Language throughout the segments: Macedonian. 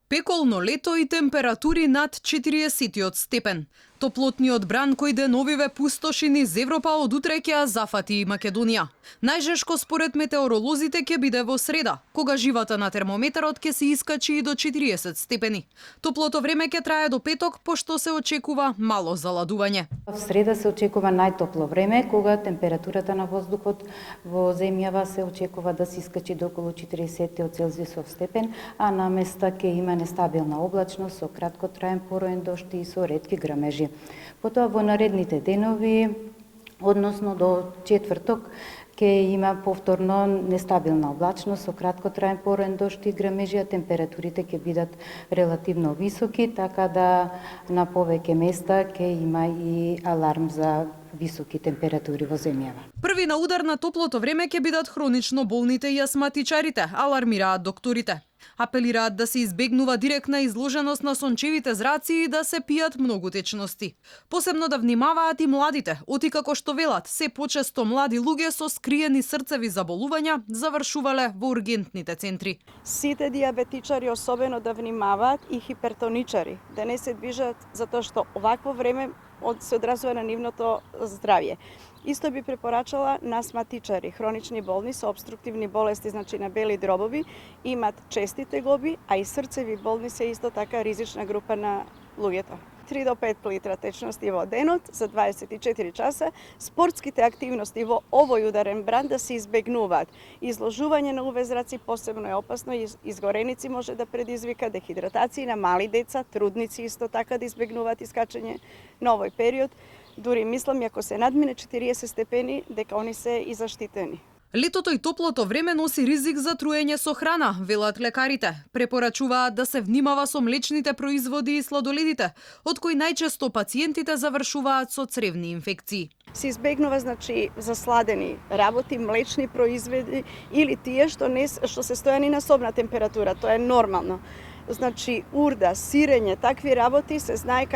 Пеколно лето и температури над 40 степен. Топлотниот бран кој деновиве пустоши низ Европа од утре ќе ја зафати и Македонија. Најжешко според метеоролозите ќе биде во среда, кога живата на термометарот ќе се искачи и до 40 степени. Топлото време ќе трае до петок, пошто се очекува мало заладување. В среда се очекува најтопло време, кога температурата на воздухот во земјава се очекува да се искачи до околу 40 Целзиусов степен, а на места ќе има нестабилна облачност со краткотраен пороен дожд и со ретки грмежи. Потоа во наредните денови, односно до четврток, ќе има повторно нестабилна облачност со краткотраен пороен дожд и грмежи, а температурите ќе бидат релативно високи, така да на повеќе места ќе има и аларм за високи температури во земјава. Први на удар на топлото време ќе бидат хронично болните и астматичарите, алармираат докторите. Апелираат да се избегнува директна изложеност на сончевите зраци и да се пијат многу течности. Посебно да внимаваат и младите, оти како што велат, се почесто млади луѓе со скриени срцеви заболувања завршувале во ургентните центри. Сите диабетичари особено да внимаваат и хипертоничари, да не се движат затоа што овакво време се одразува на нивното здравје. Исто би препорачала на астматичари, хронични болни со обструктивни болести, значи на бели дробови, имат чести тегоби, а и срцеви болни се исто така ризична група на луѓето. 3 до 5 литра течности во денот за 24 часа, спортските активности во овој ударен бран да се избегнуваат. Изложување на УВ зраци посебно е опасно, изгореници може да предизвика, дехидратација на мали деца, трудници исто така да избегнуваат искачање на овој период. Дури мислам, ако се надмине 40 степени, дека они се и заштитени. Летото и топлото време носи ризик за труење со храна, велат лекарите. Препорачуваат да се внимава со млечните производи и сладоледите, од кои најчесто пациентите завршуваат со цревни инфекции. Се избегнува значи засладени работи, млечни производи или тие што се стојани на собна температура, тоа е нормално. Значи урда, сирење, такви работи се знае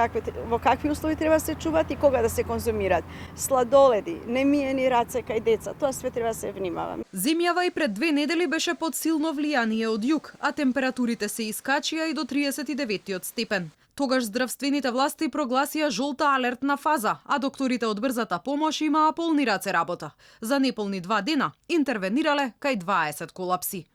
во какви услови треба да се чуваат и кога да се конзумираат. Сладоледи, немиени раце кај деца, тоа све треба да се внимава. Земјава и пред 2 недели беше под силно влијание од југ, а температурите се искачија и до 39 степен. Тогаш здравствените власти прогласија жолта алертна фаза, а докторите од брзата помош имаа полни раце работа. За неполни 2 дена интервенирале кај 20 колапси.